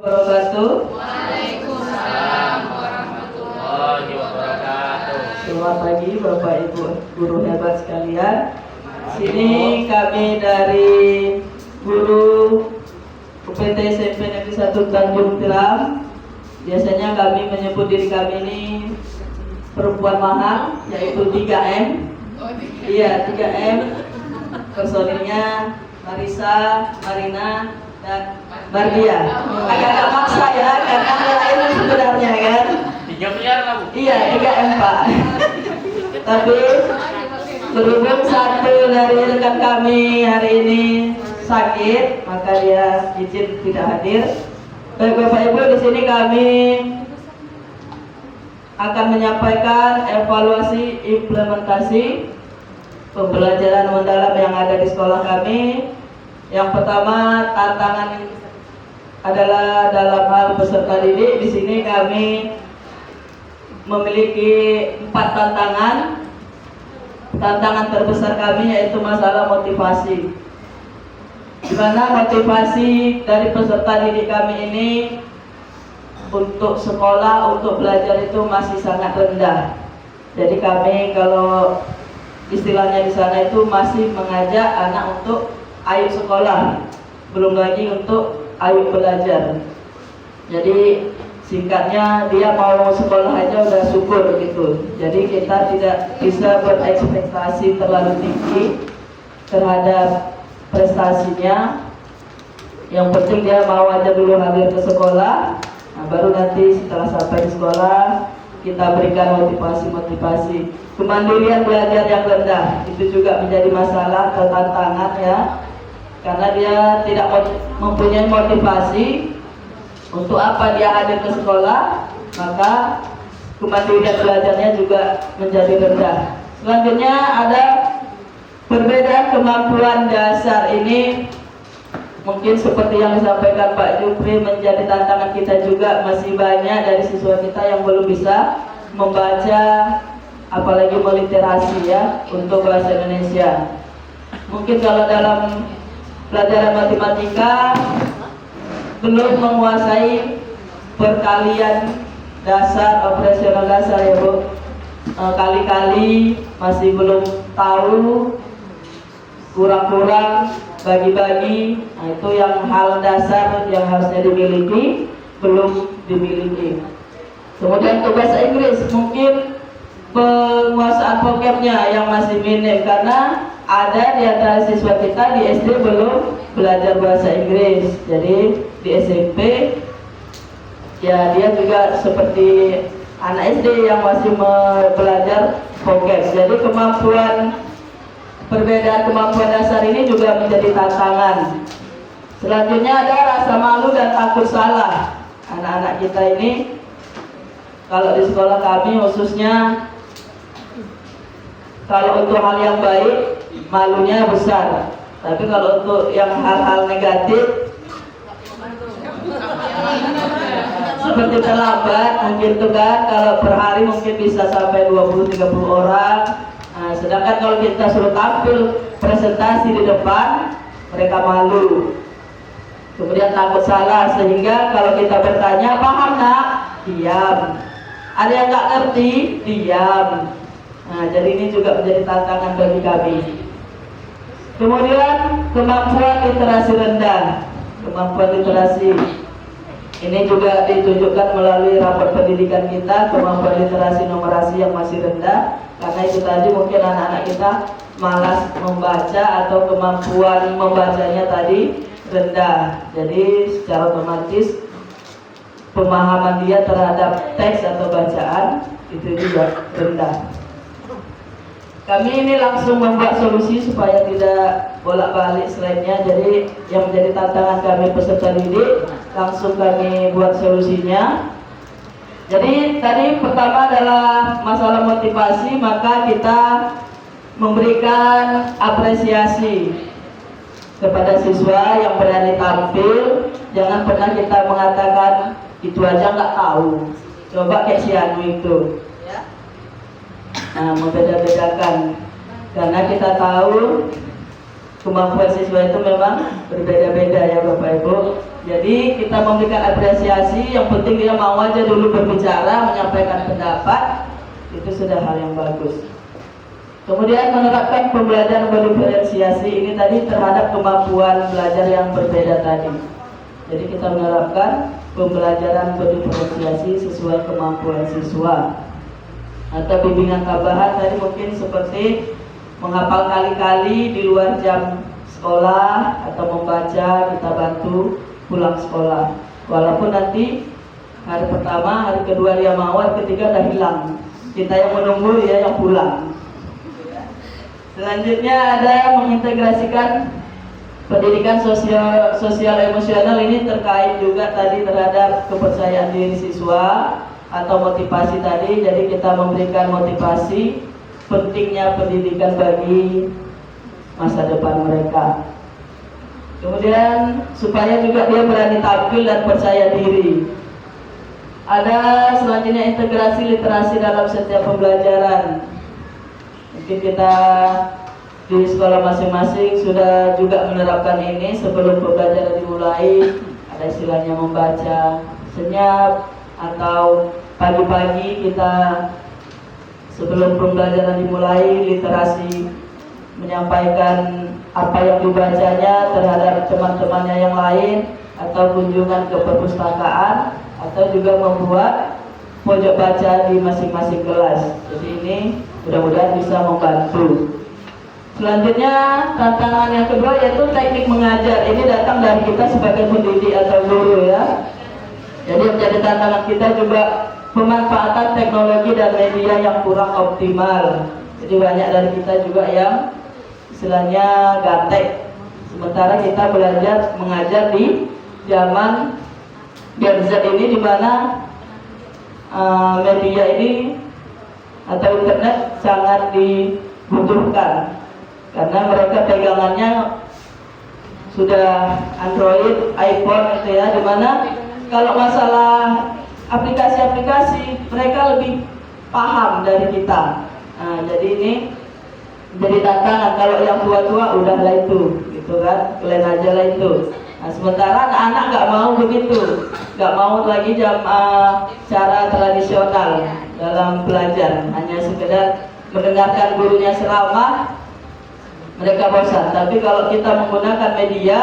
Wabarakatuh. Waalaikumsalam warahmatullahi wabarakatuh. Selamat pagi Bapak Ibu guru hebat sekalian. Sini kami dari guru UPT SMP Negeri 1 Tanjung Tiram. Biasanya kami menyebut diri kami ini perempuan mahal, yaitu 3M. Iya, 3M. Personilnya Marisa, Marina, dan Bardia. Agak maksa ya, karena lain sebenarnya kan. 3 miliar lah Bu. Iya, 3M Pak. Tapi berhubung satu dari rekan kami hari ini sakit, maka dia izin tidak hadir. Baik Bapak Ibu, di sini kami akan menyampaikan evaluasi implementasi pembelajaran mendalam yang ada di sekolah kami. Yang pertama, tantangan adalah dalam hal peserta didik. Di sini kami memiliki 4 tantangan. Tantangan terbesar kami yaitu masalah motivasi. Di mana motivasi dari peserta didik kami ini untuk sekolah, untuk belajar itu masih sangat rendah. Jadi kami kalau istilahnya di sana itu masih mengajak anak untuk ayo sekolah, belum lagi untuk ayo belajar. Jadi singkatnya dia mau sekolah aja udah syukur gitu. Jadi kita tidak bisa berekspektasi terlalu tinggi terhadap prestasinya. Yang penting dia mau aja dulu hadir ke sekolah. Nah, baru nanti setelah sampai di sekolah kita berikan motivasi. Kemandirian belajar yang rendah itu juga menjadi masalah atau tantangan ya, karena dia tidak mempunyai motivasi untuk apa dia hadir ke sekolah, maka kemandirian belajarnya juga menjadi rendah. Selanjutnya ada perbedaan kemampuan dasar. Ini mungkin seperti yang disampaikan Pak Jupri, menjadi tantangan kita juga. Masih banyak dari siswa kita yang belum bisa membaca, apalagi meliterasi ya untuk bahasa Indonesia. Mungkin kalau dalam pelajaran matematika belum menguasai perkalian dasar, operasional dasar ya Bu. Kali-kali masih belum tahu, kurang-kurang bagi-bagi. Nah, itu yang hal dasar yang harusnya dimiliki belum dimiliki. Kemudian untuk bahasa Inggris mungkin penguasaan vocabnya yang masih minim, karena ada di antara siswa kita di SD belum belajar bahasa Inggris. Jadi di SMP ya dia juga seperti anak SD yang masih belajar vocab. Jadi perbedaan kemampuan dasar ini juga menjadi tantangan. Selanjutnya ada rasa malu dan takut salah. Anak-anak kita ini kalau di sekolah kami khususnya, kalau untuk hal yang baik malunya besar, tapi kalau untuk yang hal-hal negatif seperti terlambat mungkin tuh kan, kalau per hari mungkin bisa sampai 20-30 orang. Nah, sedangkan kalau kita suruh tampil presentasi di depan, mereka malu. Kemudian takut salah, sehingga kalau kita bertanya, paham nak? Diam. Ada yang nggak ngerti? Diam. Nah, jadi ini juga menjadi tantangan bagi kami. Kemudian kemampuan literasi rendah. Kemampuan literasi ini juga ditunjukkan melalui rapor pendidikan kita, kemampuan literasi numerasi yang masih rendah. Karena itu tadi mungkin anak-anak kita malas membaca atau kemampuan membacanya tadi rendah. Jadi secara otomatis pemahaman dia terhadap teks atau bacaan itu juga rendah. Kami ini langsung membuat solusi supaya tidak bolak-balik slide-nya. Jadi yang menjadi tantangan kami peserta didik, langsung kami buat solusinya. Jadi tadi pertama adalah masalah motivasi, maka kita memberikan apresiasi kepada siswa yang berani tampil. Jangan pernah kita mengatakan itu aja nggak tahu, coba kayak si Anu itu. Nah, membeda-bedakan, karena kita tahu kemampuan siswa itu memang berbeda-beda ya Bapak Ibu. Jadi kita memberikan apresiasi, yang penting dia mau aja dulu berbicara, menyampaikan pendapat, itu sudah hal yang bagus. Kemudian menerapkan pembelajaran berdiferensiasi ini tadi terhadap kemampuan belajar yang berbeda tadi. Jadi kita menerapkan pembelajaran berdiferensiasi sesuai kemampuan siswa. Atau bimbingan tambahan tadi mungkin seperti menghafal kali-kali di luar jam sekolah, atau membaca kita bantu pulang sekolah. Walaupun nanti hari pertama, hari kedua dia mau, hari ketiga udah hilang. Kita yang menunggu, dia yang pulang. Selanjutnya ada yang mengintegrasikan pendidikan sosial emosional. Ini terkait juga tadi terhadap kepercayaan diri siswa atau motivasi tadi. Jadi kita memberikan motivasi pentingnya pendidikan bagi masa depan mereka. Kemudian supaya juga dia berani tampil dan percaya diri. Ada selanjutnya integrasi literasi dalam setiap pembelajaran. Mungkin kita di sekolah masing-masing sudah juga menerapkan ini sebelum pembelajaran dimulai. Ada istilahnya membaca senyap, atau pagi-pagi kita sebelum pembelajaran dimulai literasi, menyampaikan apa yang dibacanya terhadap teman-temannya yang lain, atau kunjungan ke perpustakaan, atau juga membuat pojok baca di masing-masing kelas. Jadi ini mudah-mudahan bisa membantu. Selanjutnya tantangan yang kedua yaitu teknik mengajar. Ini datang dari kita sebagai pendidik atau guru ya. Jadi menjadi tantangan kita juga pemanfaatan teknologi dan media yang kurang optimal. Jadi banyak dari kita juga yang istilahnya gaptek. Sementara kita belajar mengajar di zaman Gen Z ini, di mana media ini atau internet sangat dibutuhkan karena mereka pegangannya sudah Android, iPhone gitu ya, di mana kalau masalah aplikasi-aplikasi mereka lebih paham dari kita. Jadi ini jadi tantangan. Kalau yang tua-tua udahlah itu, gitu kan, kalian aja lah itu. Nah, sementara anak-anak nggak mau begitu, nggak mau lagi cara tradisional dalam belajar, hanya sekedar mendengarkan gurunya ceramah, mereka bosan. Tapi kalau kita menggunakan media,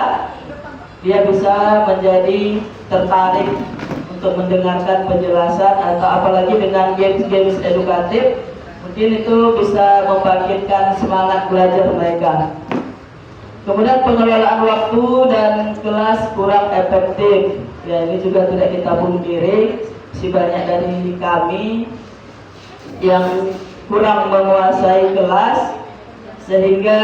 dia bisa menjadi tertarik untuk mendengarkan penjelasan, atau apalagi dengan games-games edukatif, mungkin itu bisa membangkitkan semangat belajar mereka. Kemudian pengelolaan waktu dan kelas kurang efektif. Ya, ini juga tidak kita pungkiri, masih banyak dari kami yang kurang menguasai kelas sehingga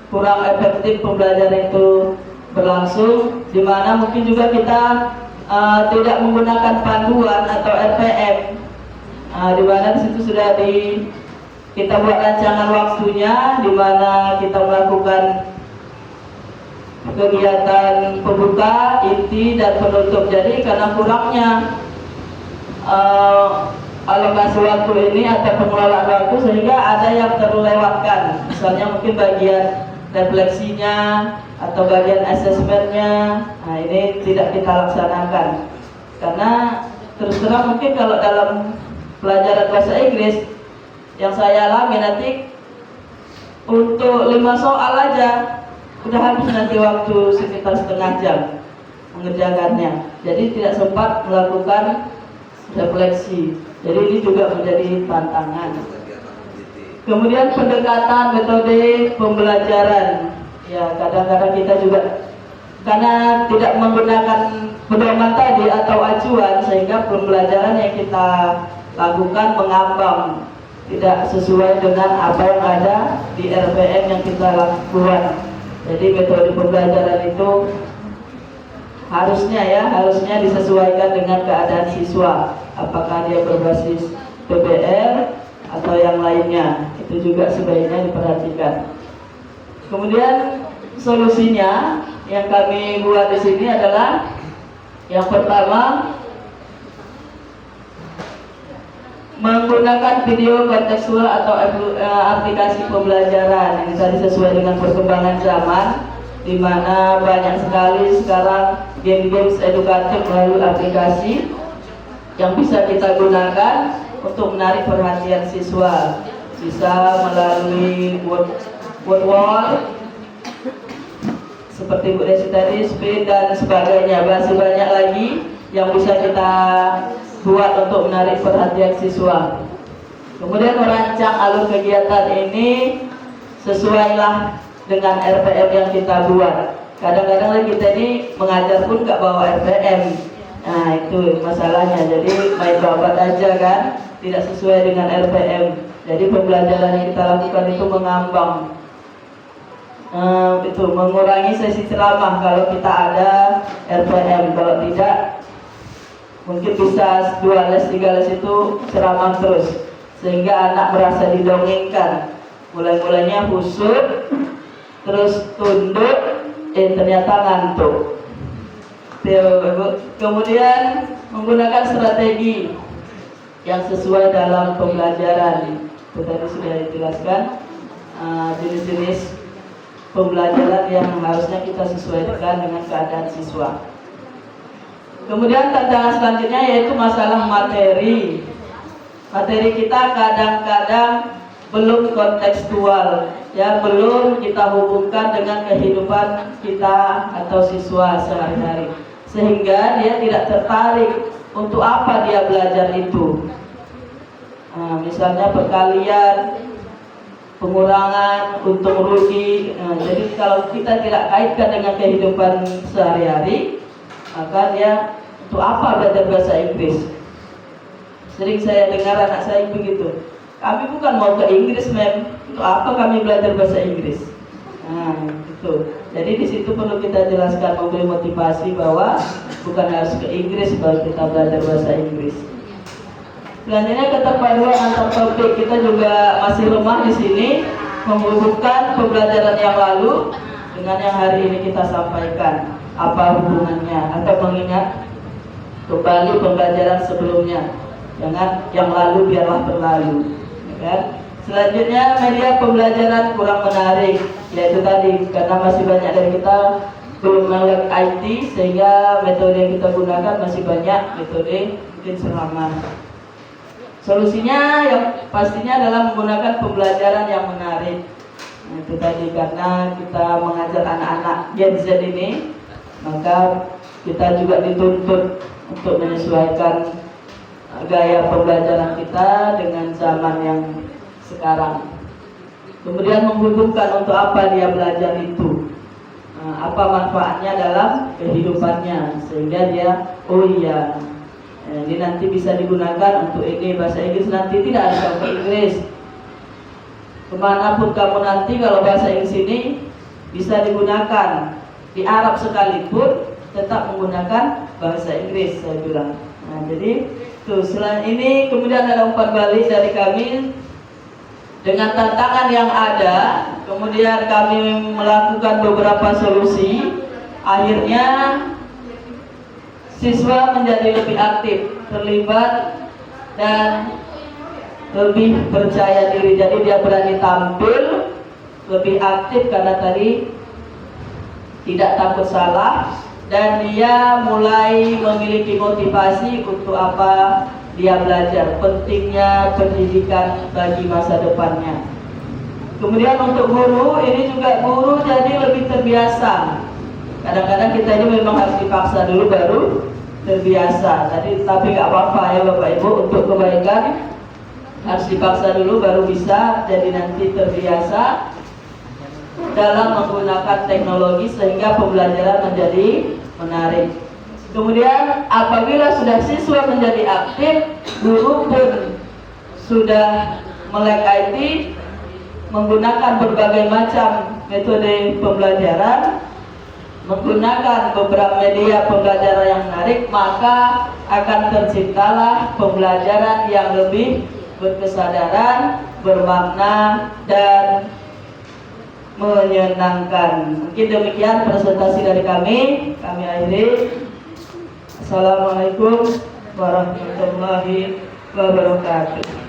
kurang efektif pembelajaran itu berlangsung, di mana mungkin juga kita tidak menggunakan panduan atau RPM, di mana di situ sudah kita buat rancangan waktunya, di mana kita melakukan kegiatan pembuka, inti, dan penutup. Jadi karena kurangnya alokasi waktu ini atau pengelolaan waktu, sehingga ada yang terlewatkan. Misalnya mungkin bagian refleksinya atau bagian asesmennya, nah ini tidak kita laksanakan. Karena terus terang mungkin kalau dalam pelajaran bahasa Inggris yang saya alami nanti untuk 5 soal aja udah habis nanti waktu sekitar setengah jam mengerjakannya. Jadi tidak sempat melakukan refleksi. Jadi ini juga menjadi tantangan. Kemudian pendekatan metode pembelajaran. Ya, kadang-kadang kita juga karena tidak menggunakan pedoman tadi atau acuan, sehingga pembelajaran yang kita lakukan mengambang, tidak sesuai dengan apa yang ada di RPM yang kita lakukan. Jadi metode pembelajaran itu harusnya disesuaikan dengan keadaan siswa, apakah dia berbasis PBR atau yang lainnya, itu juga sebaiknya diperhatikan. Kemudian solusinya yang kami buat di sini adalah yang pertama, menggunakan video kontekstual atau aplikasi pembelajaran. Ini tadi sesuai dengan perkembangan zaman, di mana banyak sekali sekarang game-games edukatif melalui aplikasi yang bisa kita gunakan untuk menarik perhatian siswa. Bisa melalui word wall seperti Bu Desi tadi, speed dan sebagainya. Masih banyak lagi yang bisa kita buat untuk menarik perhatian siswa. Kemudian merancang alur kegiatan ini sesuailah dengan RPM yang kita buat. Kadang-kadang kita ini mengajar pun nggak bawa RPM. Nah itu masalahnya. Jadi main babat aja kan, tidak sesuai dengan RPM. Jadi pembelajaran yang kita lakukan itu mengambang. Itu mengurangi sesi ceramah kalau kita ada RPM. Kalau tidak, mungkin bisa 2 les 3 les itu ceramah terus, sehingga anak merasa didongengkan. Mulai-mulainya khusyuk, terus tunduk, ternyata ngantuk. Kemudian menggunakan strategi yang sesuai dalam pembelajaran. Itu tadi sudah dijelaskan jenis-jenis pembelajaran yang harusnya kita sesuaikan dengan keadaan siswa. Kemudian tantangan selanjutnya yaitu masalah materi. Materi kita kadang-kadang belum kontekstual, ya, belum kita hubungkan dengan kehidupan kita atau siswa sehari-hari, sehingga dia tidak tertarik untuk apa dia belajar itu. Misalnya perkalian, pengurangan, untung rugi. Jadi kalau kita tidak kaitkan dengan kehidupan sehari-hari, maka dia untuk apa belajar bahasa Inggris? Sering saya dengar anak saya begitu. Kami bukan mau ke Inggris, mem. Untuk apa kami belajar bahasa Inggris? Itu. Jadi di situ perlu kita jelaskan, memberi motivasi bahwa bukan harus ke Inggris baru kita belajar bahasa Inggris. Selanjutnya keterpaduan antar topik. Kita juga masih lemah di sini menghubungkan pembelajaran yang lalu dengan yang hari ini kita sampaikan. Apa hubungannya? Atau mengingat kembali pembelajaran sebelumnya. Jangan yang lalu biarlah berlalu. Ya. Selanjutnya media pembelajaran kurang menarik, yaitu tadi karena masih banyak dari kita belum melek IT, sehingga metode yang kita gunakan masih banyak metode mungkin selama. Solusinya yang pastinya adalah menggunakan pembelajaran yang menarik. Itu tadi karena kita mengajar anak-anak Gen Z ini, maka kita juga dituntut untuk menyesuaikan gaya pembelajaran kita dengan zaman yang sekarang. Kemudian menghubungkan untuk apa dia belajar itu, apa manfaatnya dalam kehidupannya, sehingga dia ini nanti bisa digunakan untuk ini bahasa Inggris, nanti tidak ada bahasa Inggris. Kemanapun kamu nanti kalau bahasa Inggris ini bisa digunakan. Di Arab sekalipun tetap menggunakan bahasa Inggris, saya bilang. Jadi selain ini kemudian ada umpan balik dari kami dengan tantangan yang ada. Kemudian kami melakukan beberapa solusi. Akhirnya siswa menjadi lebih aktif, terlibat dan lebih percaya diri. Jadi dia berani tampil, lebih aktif karena tadi tidak takut salah, dan dia mulai memiliki motivasi untuk apa dia belajar, pentingnya pendidikan bagi masa depannya. Kemudian untuk guru, ini juga guru jadi lebih terbiasa. Kadang-kadang kita ini memang harus dipaksa dulu baru terbiasa. Tapi nggak apa-apa ya Bapak Ibu, untuk kebaikan harus dipaksa dulu baru bisa. Jadi nanti terbiasa dalam menggunakan teknologi sehingga pembelajaran menjadi menarik. Kemudian apabila sudah siswa menjadi aktif, guru pun sudah melek IT, menggunakan berbagai macam metode pembelajaran, menggunakan beberapa media pembelajaran yang menarik, maka akan terciptalah pembelajaran yang lebih berkesadaran, bermakna, dan menyenangkan. Mungkin demikian presentasi dari kami akhiri. Assalamualaikum warahmatullahi wabarakatuh.